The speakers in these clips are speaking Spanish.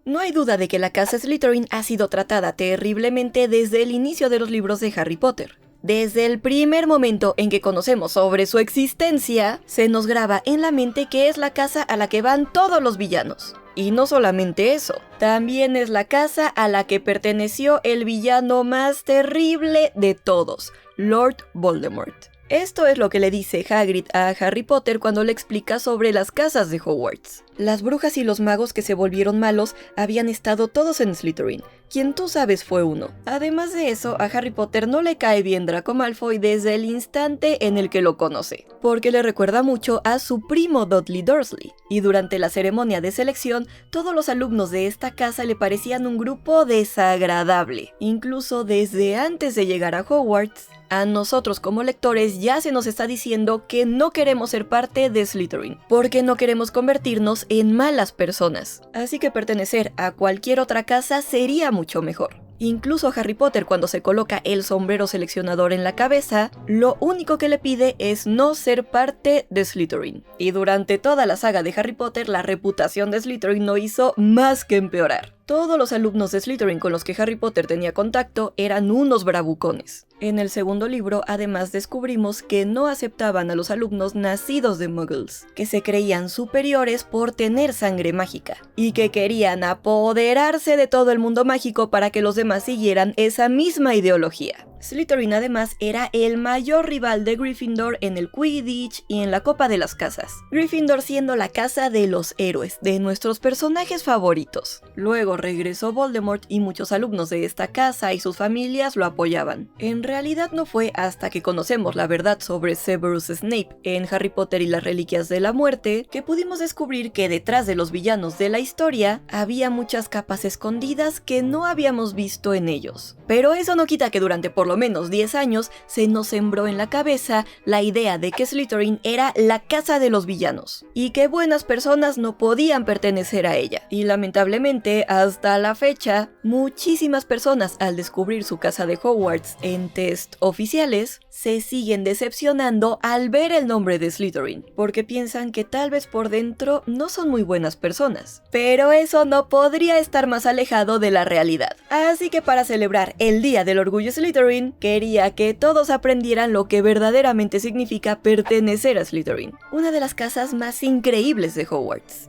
No hay duda de que la casa Slytherin ha sido tratada terriblemente desde el inicio de los libros de Harry Potter. Desde el primer momento en que conocemos sobre su existencia, se nos graba en la mente que es la casa a la que van todos los villanos. Y no solamente eso, también es la casa a la que perteneció el villano más terrible de todos, Lord Voldemort. Esto es lo que le dice Hagrid a Harry Potter cuando le explica sobre las casas de Hogwarts. Las brujas y los magos que se volvieron malos habían estado todos en Slytherin, quien tú sabes fue uno. Además de eso, a Harry Potter no le cae bien Draco Malfoy desde el instante en el que lo conoce, porque le recuerda mucho a su primo Dudley Dursley. Y durante la ceremonia de selección, todos los alumnos de esta casa le parecían un grupo desagradable, incluso desde antes de llegar a Hogwarts. A nosotros como lectores ya se nos está diciendo que no queremos ser parte de Slytherin, porque no queremos convertirnos en malas personas. Así que pertenecer a cualquier otra casa sería mucho mejor. Incluso Harry Potter, cuando se coloca el sombrero seleccionador en la cabeza, lo único que le pide es no ser parte de Slytherin. Y durante toda la saga de Harry Potter, la reputación de Slytherin no hizo más que empeorar. Todos los alumnos de Slytherin con los que Harry Potter tenía contacto eran unos bravucones. En el segundo libro, además, descubrimos que no aceptaban a los alumnos nacidos de muggles, que se creían superiores por tener sangre mágica, y que querían apoderarse de todo el mundo mágico para que los demás siguieran esa misma ideología. Slytherin además era el mayor rival de Gryffindor en el Quidditch y en la Copa de las Casas. Gryffindor siendo la casa de los héroes, de nuestros personajes favoritos. Luego regresó Voldemort y muchos alumnos de esta casa y sus familias lo apoyaban. En realidad no fue hasta que conocemos la verdad sobre Severus Snape en Harry Potter y las Reliquias de la Muerte que pudimos descubrir que detrás de los villanos de la historia había muchas capas escondidas que no habíamos visto en ellos. Pero eso no quita que durante por lo menos 10 años se nos sembró en la cabeza la idea de que Slytherin era la casa de los villanos y que buenas personas no podían pertenecer a ella. Y lamentablemente hasta la fecha, muchísimas personas al descubrir su casa de Hogwarts en test oficiales se siguen decepcionando al ver el nombre de Slytherin, porque piensan que tal vez por dentro no son muy buenas personas. Pero eso no podría estar más alejado de la realidad. Así que para celebrar el Día del Orgullo Slytherin, quería que todos aprendieran lo que verdaderamente significa pertenecer a Slytherin, una de las casas más increíbles de Hogwarts.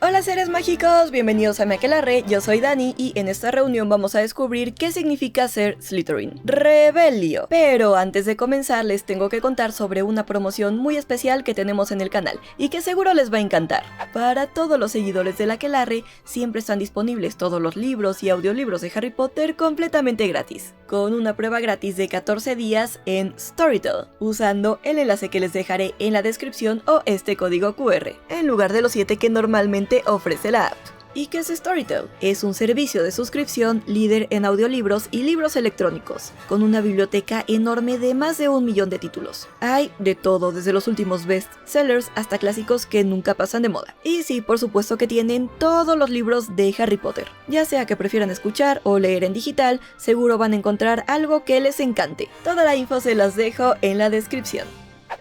Hola seres mágicos, bienvenidos a Mequelarre, yo soy Dani y en esta reunión vamos a descubrir qué significa ser Slytherin. Rebelio. Pero antes de comenzar les tengo que contar sobre una promoción muy especial que tenemos en el canal y que seguro les va a encantar. Para todos los seguidores de Aquelarre siempre están disponibles todos los libros y audiolibros de Harry Potter completamente gratis, con una prueba gratis de 14 días en Storytel, usando el enlace que les dejaré en la descripción o este código QR, en lugar de los 7 que normalmente ofrece la app. ¿Y qué es Storytel? Es un servicio de suscripción líder en audiolibros y libros electrónicos, con una biblioteca enorme de más de 1 millón de títulos. Hay de todo, desde los últimos bestsellers hasta clásicos que nunca pasan de moda. Y sí, por supuesto que tienen todos los libros de Harry Potter. Ya sea que prefieran escuchar o leer en digital, seguro van a encontrar algo que les encante. Toda la info se las dejo en la descripción.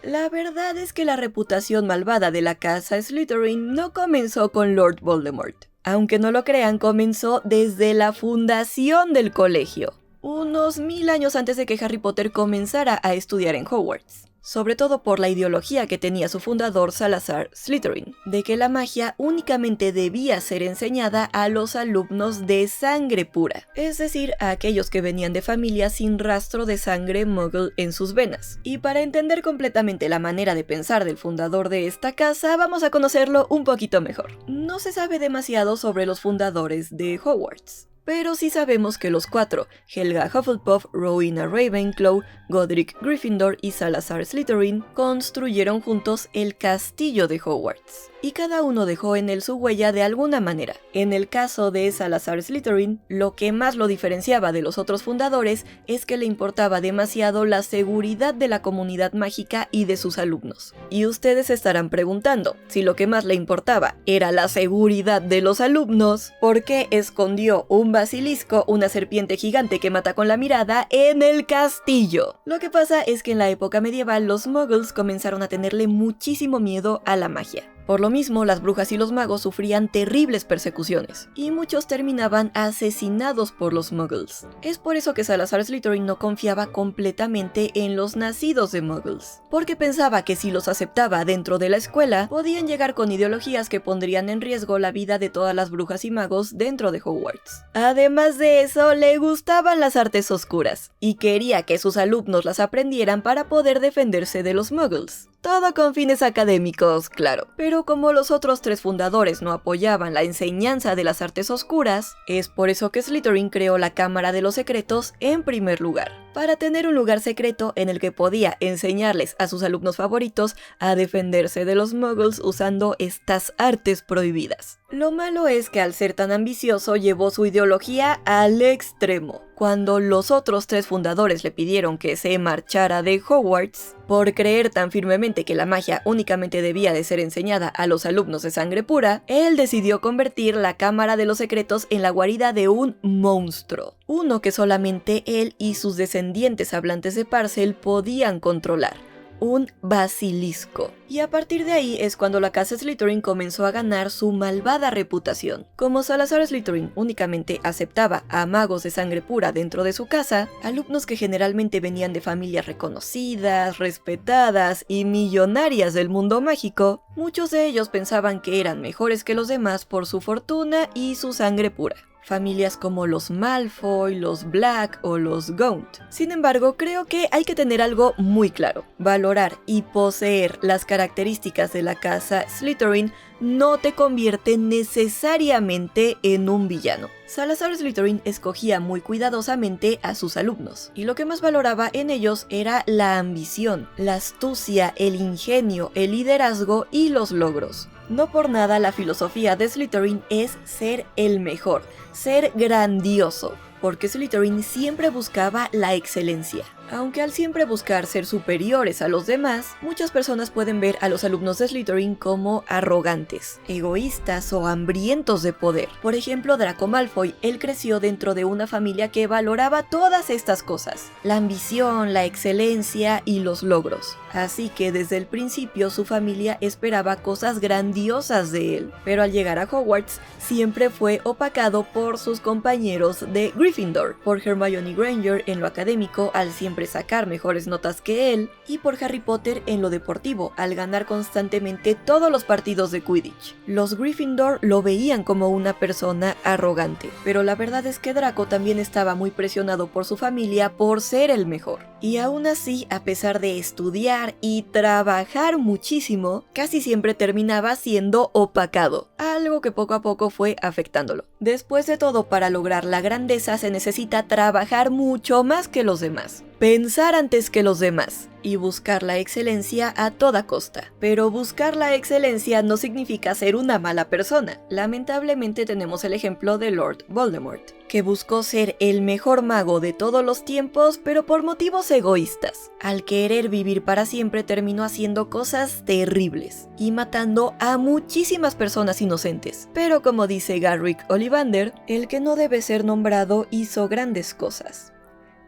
La verdad es que la reputación malvada de la casa Slytherin no comenzó con Lord Voldemort. Aunque no lo crean, comenzó desde la fundación del colegio, unos 1000 años antes de que Harry Potter comenzara a estudiar en Hogwarts. Sobre todo por la ideología que tenía su fundador Salazar Slytherin, de que la magia únicamente debía ser enseñada a los alumnos de sangre pura, es decir, a aquellos que venían de familias sin rastro de sangre muggle en sus venas. Y para entender completamente la manera de pensar del fundador de esta casa, vamos a conocerlo un poquito mejor. No se sabe demasiado sobre los fundadores de Hogwarts, pero sí sabemos que los 4, Helga Hufflepuff, Rowena Ravenclaw, Godric Gryffindor y Salazar Slytherin, construyeron juntos el castillo de Hogwarts. Y cada uno dejó en él su huella de alguna manera. En el caso de Salazar Slytherin, lo que más lo diferenciaba de los otros fundadores es que le importaba demasiado la seguridad de la comunidad mágica y de sus alumnos. Y ustedes se estarán preguntando, si lo que más le importaba era la seguridad de los alumnos, ¿por qué escondió un basilisco, una serpiente gigante que mata con la mirada, en el castillo? Lo que pasa es que en la época medieval los muggles comenzaron a tenerle muchísimo miedo a la magia. Por lo mismo, las brujas y los magos sufrían terribles persecuciones, y muchos terminaban asesinados por los muggles. Es por eso que Salazar Slytherin no confiaba completamente en los nacidos de muggles, porque pensaba que si los aceptaba dentro de la escuela, podían llegar con ideologías que pondrían en riesgo la vida de todas las brujas y magos dentro de Hogwarts. Además de eso, le gustaban las artes oscuras, y quería que sus alumnos las aprendieran para poder defenderse de los muggles. Todo con fines académicos, claro. Pero como los otros 3 fundadores no apoyaban la enseñanza de las artes oscuras, es por eso que Slytherin creó la Cámara de los Secretos en primer lugar, para tener un lugar secreto en el que podía enseñarles a sus alumnos favoritos a defenderse de los muggles usando estas artes prohibidas. Lo malo es que al ser tan ambicioso llevó su ideología al extremo. Cuando los otros 3 fundadores le pidieron que se marchara de Hogwarts, por creer tan firmemente que la magia únicamente debía de ser enseñada a los alumnos de sangre pura, él decidió convertir la Cámara de los Secretos en la guarida de un monstruo. Uno que solamente él y sus descendientes hablantes de Parcel podían controlar. Un basilisco. Y a partir de ahí es cuando la casa Slytherin comenzó a ganar su malvada reputación. Como Salazar Slytherin únicamente aceptaba a magos de sangre pura dentro de su casa, alumnos que generalmente venían de familias reconocidas, respetadas y millonarias del mundo mágico, muchos de ellos pensaban que eran mejores que los demás por su fortuna y su sangre pura. Familias como los Malfoy, los Black o los Gaunt. Sin embargo, creo que hay que tener algo muy claro. Valorar y poseer las características de la casa Slytherin no te convierte necesariamente en un villano. Salazar Slytherin escogía muy cuidadosamente a sus alumnos, y lo que más valoraba en ellos era la ambición, la astucia, el ingenio, el liderazgo y los logros. No por nada la filosofía de Slytherin es ser el mejor, ser grandioso, porque Slytherin siempre buscaba la excelencia. Aunque al siempre buscar ser superiores a los demás, muchas personas pueden ver a los alumnos de Slytherin como arrogantes, egoístas o hambrientos de poder. Por ejemplo, Draco Malfoy, él creció dentro de una familia que valoraba todas estas cosas, la ambición, la excelencia y los logros. Así que desde el principio su familia esperaba cosas grandiosas de él, pero al llegar a Hogwarts siempre fue opacado por sus compañeros de Gryffindor, por Hermione Granger en lo académico al siempre sacar mejores notas que él, y por Harry Potter en lo deportivo, al ganar constantemente todos los partidos de Quidditch. Los Gryffindor lo veían como una persona arrogante, pero la verdad es que Draco también estaba muy presionado por su familia por ser el mejor. Y aún así, a pesar de estudiar y trabajar muchísimo, casi siempre terminaba siendo opacado, algo que poco a poco fue afectándolo. Después de todo, para lograr la grandeza se necesita trabajar mucho más que los demás, pensar antes que los demás y buscar la excelencia a toda costa. Pero buscar la excelencia no significa ser una mala persona. Lamentablemente tenemos el ejemplo de Lord Voldemort, que buscó ser el mejor mago de todos los tiempos, pero por motivos egoístas. Al querer vivir para siempre terminó haciendo cosas terribles y matando a muchísimas personas inocentes. Pero como dice Garrick Ollivander, el que no debe ser nombrado hizo grandes cosas.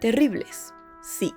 Terribles, sí,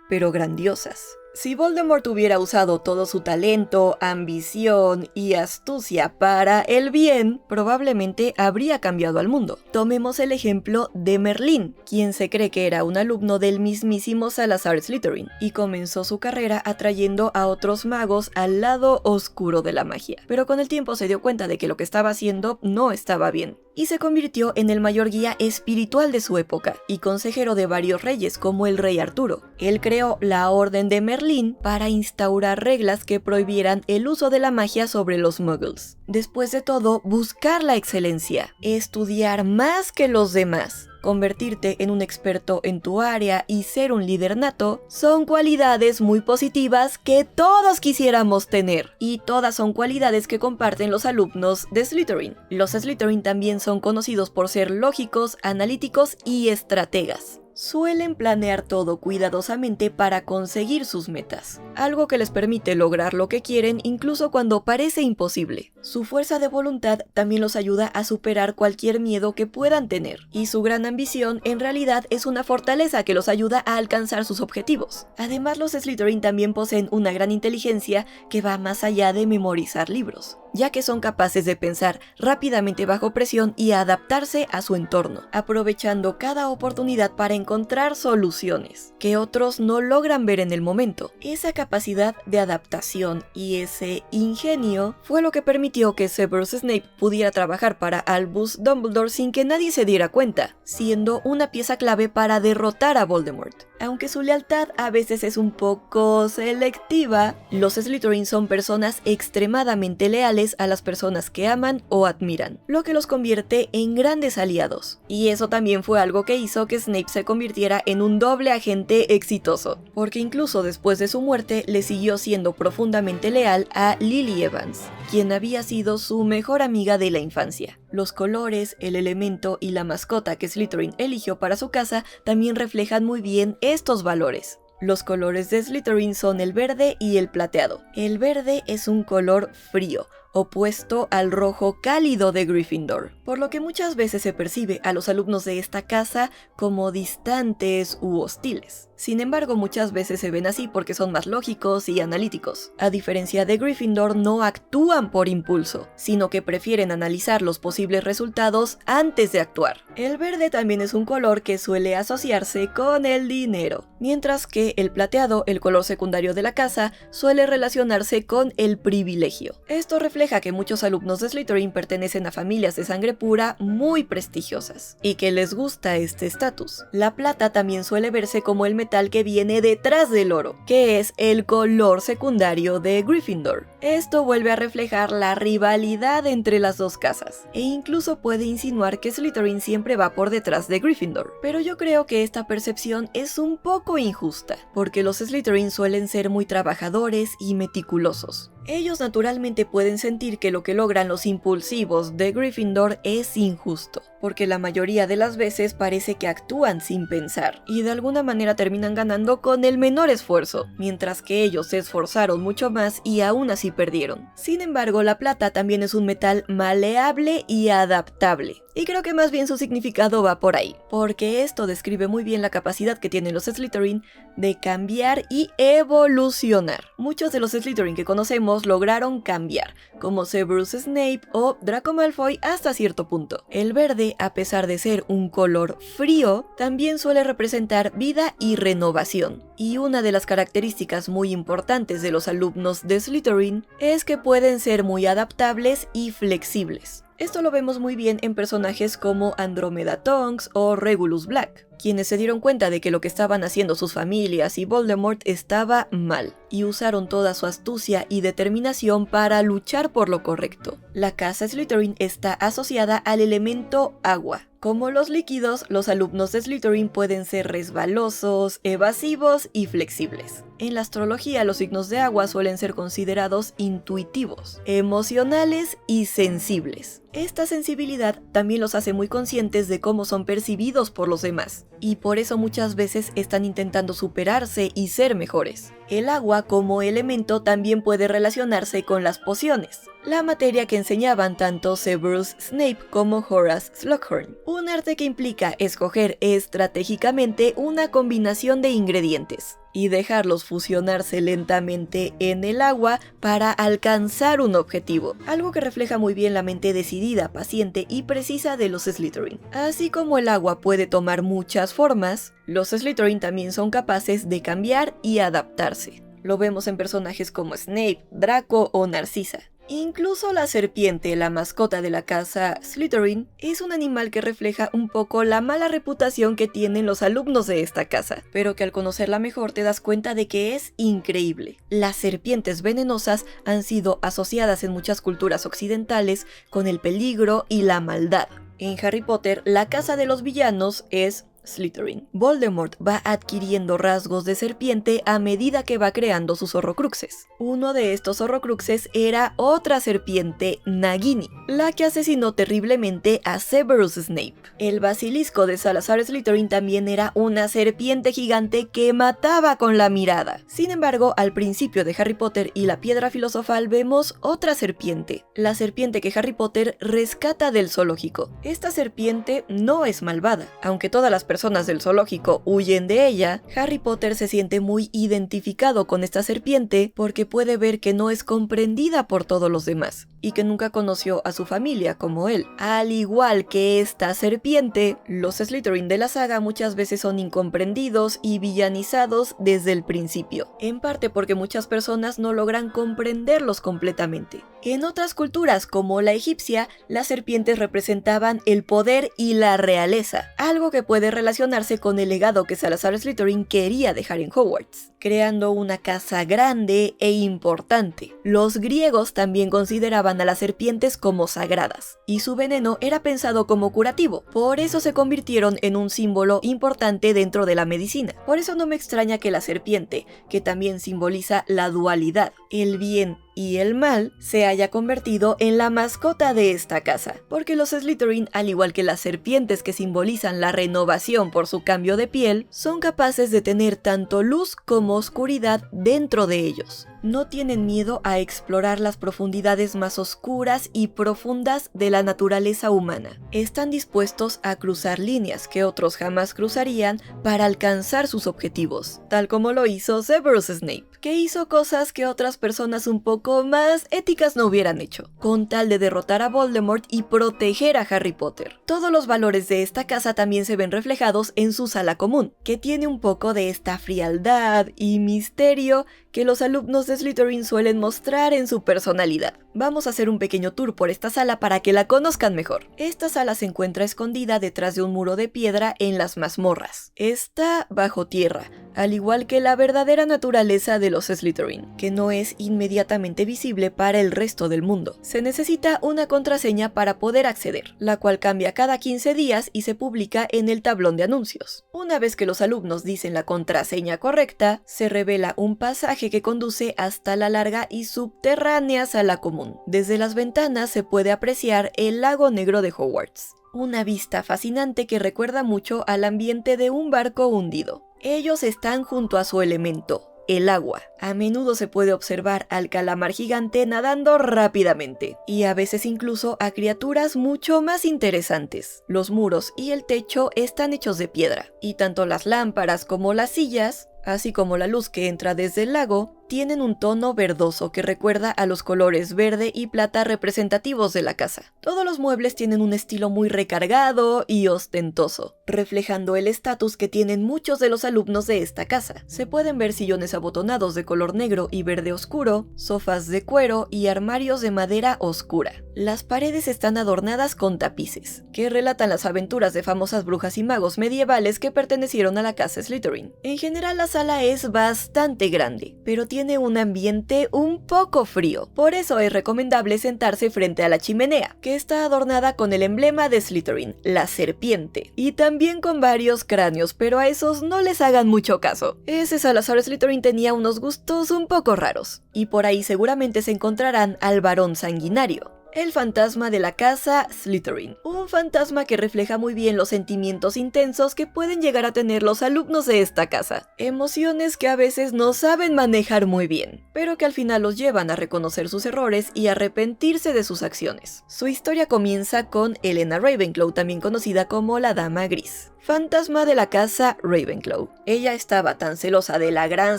pero grandiosas. Si Voldemort hubiera usado todo su talento, ambición y astucia para el bien, probablemente habría cambiado al mundo. Tomemos el ejemplo de Merlín, quien se cree que era un alumno del mismísimo Salazar Slytherin, y comenzó su carrera atrayendo a otros magos al lado oscuro de la magia. Pero con el tiempo se dio cuenta de que lo que estaba haciendo no estaba bien, y se convirtió en el mayor guía espiritual de su época, y consejero de varios reyes como el rey Arturo. Él creó la Orden de Merlín para instaurar reglas que prohibieran el uso de la magia sobre los muggles. Después de todo, buscar la excelencia, estudiar más que los demás, convertirte en un experto en tu área y ser un líder nato son cualidades muy positivas que todos quisiéramos tener, y todas son cualidades que comparten los alumnos de Slytherin. Los Slytherin también son conocidos por ser lógicos, analíticos y estrategas. Suelen planear todo cuidadosamente para conseguir sus metas, algo que les permite lograr lo que quieren incluso cuando parece imposible. Su fuerza de voluntad también los ayuda a superar cualquier miedo que puedan tener, y su gran ambición en realidad es una fortaleza que los ayuda a alcanzar sus objetivos. Además, los Slytherin también poseen una gran inteligencia que va más allá de memorizar libros, ya que son capaces de pensar rápidamente bajo presión y adaptarse a su entorno, aprovechando cada oportunidad para encontrar soluciones que otros no logran ver en el momento. Esa capacidad de adaptación y ese ingenio fue lo que permitió que Severus Snape pudiera trabajar para Albus Dumbledore sin que nadie se diera cuenta, siendo una pieza clave para derrotar a Voldemort. Aunque su lealtad a veces es un poco selectiva, los Slytherin son personas extremadamente leales a las personas que aman o admiran, lo que los convierte en grandes aliados. Y eso también fue algo que hizo que Snape se convirtiera en un doble agente exitoso, porque incluso después de su muerte le siguió siendo profundamente leal a Lily Evans, quien había sido su mejor amiga de la infancia. Los colores, el elemento y la mascota que Slytherin eligió para su casa también reflejan muy bien estos valores. Los colores de Slytherin son el verde y el plateado. El verde es un color frío, opuesto al rojo cálido de Gryffindor, por lo que muchas veces se percibe a los alumnos de esta casa como distantes u hostiles. Sin embargo, muchas veces se ven así porque son más lógicos y analíticos. A diferencia de Gryffindor, no actúan por impulso, sino que prefieren analizar los posibles resultados antes de actuar. El verde también es un color que suele asociarse con el dinero, mientras que el plateado, el color secundario de la casa, suele relacionarse con el privilegio. Esto refleja que muchos alumnos de Slytherin pertenecen a familias de sangre pura muy prestigiosas, y que les gusta este estatus. La plata también suele verse como el metal que viene detrás del oro, que es el color secundario de Gryffindor. Esto vuelve a reflejar la rivalidad entre las dos casas, e incluso puede insinuar que Slytherin siempre va por detrás de Gryffindor. Pero yo creo que esta percepción es un poco injusta, porque los Slytherin suelen ser muy trabajadores y meticulosos. Ellos naturalmente pueden sentir que lo que logran los impulsivos de Gryffindor es injusto, porque la mayoría de las veces parece que actúan sin pensar, y de alguna manera terminan ganando con el menor esfuerzo, mientras que ellos se esforzaron mucho más y aún así perdieron. Sin embargo, la plata también es un metal maleable y adaptable, y creo que más bien su significado va por ahí, porque esto describe muy bien la capacidad que tienen los Slytherin de cambiar y evolucionar. Muchos de los Slytherin que conocemos lograron cambiar, como Severus Snape o Draco Malfoy hasta cierto punto. El verde, a pesar de ser un color frío, también suele representar vida y renovación. Y una de las características muy importantes de los alumnos de Slytherin es que pueden ser muy adaptables y flexibles. Esto lo vemos muy bien en personajes como Andromeda Tonks o Regulus Black, quienes se dieron cuenta de que lo que estaban haciendo sus familias y Voldemort estaba mal, y usaron toda su astucia y determinación para luchar por lo correcto. La casa Slytherin está asociada al elemento agua. Como los líquidos, los alumnos de Slytherin pueden ser resbalosos, evasivos y flexibles. En la astrología, los signos de agua suelen ser considerados intuitivos, emocionales y sensibles. Esta sensibilidad también los hace muy conscientes de cómo son percibidos por los demás, y por eso muchas veces están intentando superarse y ser mejores. El agua como elemento también puede relacionarse con las pociones, la materia que enseñaban tanto Severus Snape como Horace Slughorn, un arte que implica escoger estratégicamente una combinación de ingredientes y dejarlos fusionarse lentamente en el agua para alcanzar un objetivo, algo que refleja muy bien la mente decidida, paciente y precisa de los Slytherin. Así como el agua puede tomar muchas formas, los Slytherin también son capaces de cambiar y adaptarse. Lo vemos en personajes como Snape, Draco o Narcisa. Incluso la serpiente, la mascota de la casa Slytherin, es un animal que refleja un poco la mala reputación que tienen los alumnos de esta casa, pero que al conocerla mejor te das cuenta de que es increíble. Las serpientes venenosas han sido asociadas en muchas culturas occidentales con el peligro y la maldad. En Harry Potter, la casa de los villanos es Slytherin. Voldemort va adquiriendo rasgos de serpiente a medida que va creando sus horrocruxes. Uno de estos horrocruxes era otra serpiente, Nagini, la que asesinó terriblemente a Severus Snape. El basilisco de Salazar Slytherin también era una serpiente gigante que mataba con la mirada. Sin embargo, al principio de Harry Potter y la Piedra Filosofal vemos otra serpiente, la serpiente que Harry Potter rescata del zoológico. Esta serpiente no es malvada. Aunque todas las personas del zoológico huyen de ella, Harry Potter se siente muy identificado con esta serpiente porque puede ver que no es comprendida por todos los demás y que nunca conoció a su familia como él. Al igual que esta serpiente, los Slytherin de la saga muchas veces son incomprendidos y villanizados desde el principio, en parte porque muchas personas no logran comprenderlos completamente. En otras culturas, como la egipcia, las serpientes representaban el poder y la realeza, algo que puede relacionarse con el legado que Salazar Slytherin quería dejar en Hogwarts, creando una casa grande e importante. Los griegos también consideraban a las serpientes como sagradas, y su veneno era pensado como curativo, por eso se convirtieron en un símbolo importante dentro de la medicina. Por eso no me extraña que la serpiente, que también simboliza la dualidad, el bien y el mal, se haya convertido en la mascota de esta casa, porque los Slytherin, al igual que las serpientes que simbolizan la renovación por su cambio de piel, son capaces de tener tanto luz como oscuridad dentro de ellos. No tienen miedo a explorar las profundidades más oscuras y profundas de la naturaleza humana. Están dispuestos a cruzar líneas que otros jamás cruzarían para alcanzar sus objetivos, tal como lo hizo Severus Snape, que hizo cosas que otras personas un poco más éticas no hubieran hecho, con tal de derrotar a Voldemort y proteger a Harry Potter. Todos los valores de esta casa también se ven reflejados en su sala común, que tiene un poco de esta frialdad y misterio que los alumnos de Slytherin suelen mostrar en su personalidad. Vamos a hacer un pequeño tour por esta sala para que la conozcan mejor. Esta sala se encuentra escondida detrás de un muro de piedra en las mazmorras. Está bajo tierra, al igual que la verdadera naturaleza de los Slytherin, que no es inmediatamente visible para el resto del mundo. Se necesita una contraseña para poder acceder, la cual cambia cada 15 días y se publica en el tablón de anuncios. Una vez que los alumnos dicen la contraseña correcta, se revela un pasaje que conduce hasta la larga y subterránea sala común. Desde las ventanas se puede apreciar el lago negro de Hogwarts. Una vista fascinante que recuerda mucho al ambiente de un barco hundido. Ellos están junto a su elemento, el agua. A menudo se puede observar al calamar gigante nadando rápidamente, y a veces incluso a criaturas mucho más interesantes. Los muros y el techo están hechos de piedra, y tanto las lámparas como las sillas, así como la luz que entra desde el lago, tienen un tono verdoso que recuerda a los colores verde y plata representativos de la casa. Todos los muebles tienen un estilo muy recargado y ostentoso, reflejando el estatus que tienen muchos de los alumnos de esta casa. Se pueden ver sillones abotonados de color negro y verde oscuro, sofás de cuero y armarios de madera oscura. Las paredes están adornadas con tapices, que relatan las aventuras de famosas brujas y magos medievales que pertenecieron a la casa Slytherin. En general la sala es bastante grande, pero tiene un ambiente un poco frío. Por eso es recomendable sentarse frente a la chimenea, que está adornada con el emblema de Slytherin, la serpiente, y también con varios cráneos, pero a esos no les hagan mucho caso. Ese Salazar Slytherin tenía unos gustos un poco raros, y por ahí seguramente se encontrarán al varón sanguinario, el fantasma de la casa Slytherin. Un fantasma que refleja muy bien los sentimientos intensos que pueden llegar a tener los alumnos de esta casa. Emociones que a veces no saben manejar muy bien, pero que al final los llevan a reconocer sus errores y arrepentirse de sus acciones. Su historia comienza con Helena Ravenclaw, también conocida como la Dama Gris, fantasma de la casa Ravenclaw. Ella estaba tan celosa de la gran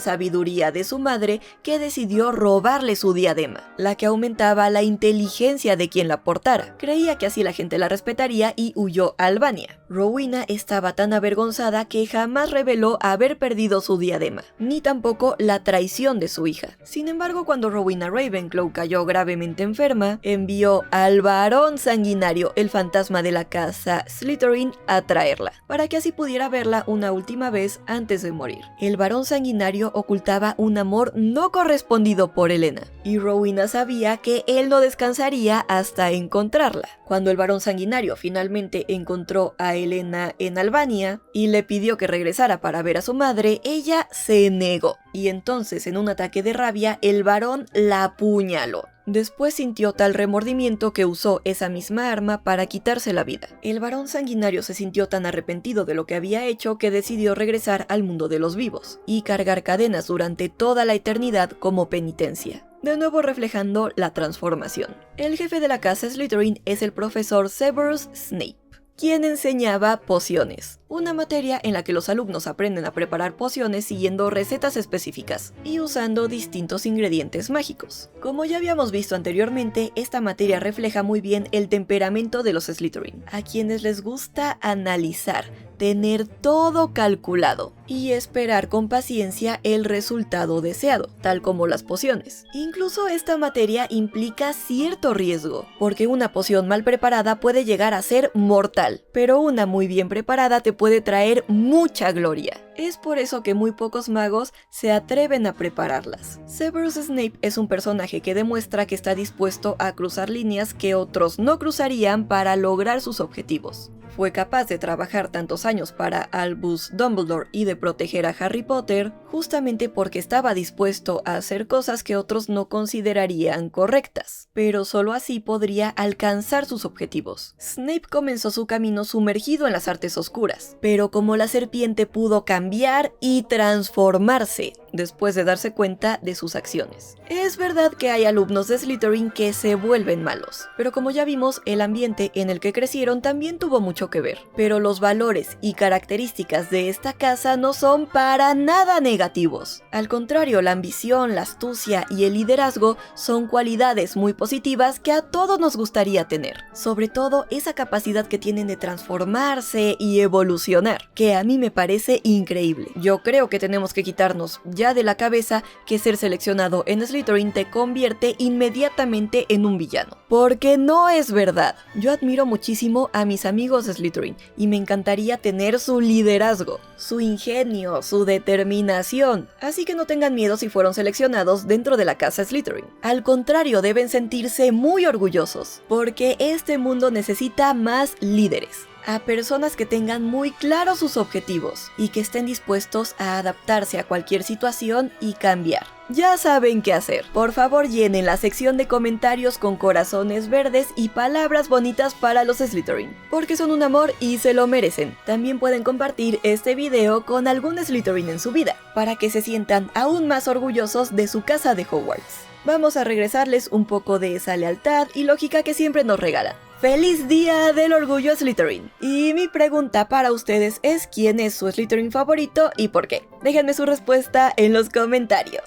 sabiduría de su madre que decidió robarle su diadema, la que aumentaba la inteligencia de quien la portara. Creía que así la gente la respetaría y huyó a Albania. Rowena estaba tan avergonzada que jamás reveló haber perdido su diadema, ni tampoco la traición de su hija. Sin embargo, cuando Rowena Ravenclaw cayó gravemente enferma, envió al varón sanguinario, el fantasma de la casa Slytherin, a traerla. para que así pudiera verla una última vez antes de morir. El varón sanguinario ocultaba un amor no correspondido por Elena, y Rowena sabía que él no descansaría hasta encontrarla. Cuando el varón sanguinario finalmente encontró a Elena en Albania y le pidió que regresara para ver a su madre, ella se negó, y entonces en un ataque de rabia el varón la apuñaló. Después sintió tal remordimiento que usó esa misma arma para quitarse la vida. El varón sanguinario se sintió tan arrepentido de lo que había hecho que decidió regresar al mundo de los vivos y cargar cadenas durante toda la eternidad como penitencia, de nuevo reflejando la transformación. El jefe de la casa Slytherin es el profesor Severus Snape, quien enseñaba pociones, una materia en la que los alumnos aprenden a preparar pociones siguiendo recetas específicas y usando distintos ingredientes mágicos. Como ya habíamos visto anteriormente, esta materia refleja muy bien el temperamento de los Slytherin, a quienes les gusta analizar, tener todo calculado y esperar con paciencia el resultado deseado, tal como las pociones. Incluso esta materia implica cierto riesgo, porque una poción mal preparada puede llegar a ser mortal, pero una muy bien preparada te puede traer mucha gloria. Es por eso que muy pocos magos se atreven a prepararlas. Severus Snape es un personaje que demuestra que está dispuesto a cruzar líneas que otros no cruzarían para lograr sus objetivos. Fue capaz de trabajar tantos años para Albus Dumbledore y de proteger a Harry Potter justamente porque estaba dispuesto a hacer cosas que otros no considerarían correctas, pero solo así podría alcanzar sus objetivos. Snape comenzó su camino sumergido en las artes oscuras, pero como la serpiente pudo cambiar y transformarse después de darse cuenta de sus acciones. Es verdad que hay alumnos de Slytherin que se vuelven malos, pero como ya vimos, el ambiente en el que crecieron también tuvo mucho que ver. Pero los valores y características de esta casa no son para nada negativos. Al contrario, la ambición, la astucia y el liderazgo son cualidades muy positivas que a todos nos gustaría tener. Sobre todo esa capacidad que tienen de transformarse y evolucionar, que a mí me parece increíble. Yo creo que tenemos que quitarnos ya de la cabeza que ser seleccionado en Slytherin te convierte inmediatamente en un villano, porque no es verdad. Yo admiro muchísimo a mis amigos de Slytherin y me encantaría tener su liderazgo, su ingenio, su determinación, así que no tengan miedo si fueron seleccionados dentro de la casa Slytherin. Al contrario, deben sentirse muy orgullosos, porque este mundo necesita más líderes, a personas que tengan muy claros sus objetivos y que estén dispuestos a adaptarse a cualquier situación y cambiar. Ya saben qué hacer. Por favor, llenen la sección de comentarios con corazones verdes y palabras bonitas para los Slytherin, porque son un amor y se lo merecen. También pueden compartir este video con algún Slytherin en su vida, para que se sientan aún más orgullosos de su casa de Hogwarts. Vamos a regresarles un poco de esa lealtad y lógica que siempre nos regalan. ¡Feliz Día del Orgullo Slytherin! Y mi pregunta para ustedes es: ¿quién es su Slytherin favorito y por qué? Déjenme su respuesta en los comentarios.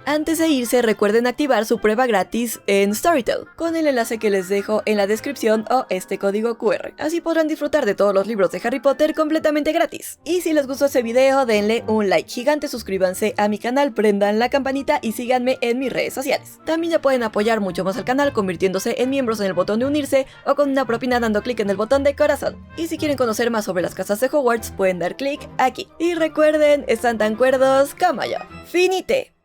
Antes de irse, recuerden activar su prueba gratis en Storytel, con el enlace que les dejo en la descripción o este código QR. Así podrán disfrutar de todos los libros de Harry Potter completamente gratis. Y si les gustó este video, denle un like gigante, suscríbanse a mi canal, prendan la campanita y síganme en mis redes sociales. También ya pueden apoyar mucho más al canal convirtiéndose en miembros en el botón de unirse o con una propina dando clic en el botón de corazón. Y si quieren conocer más sobre las casas de Hogwarts, pueden dar clic aquí. Y recuerden, están tan cuerdos como yo. ¡Finite!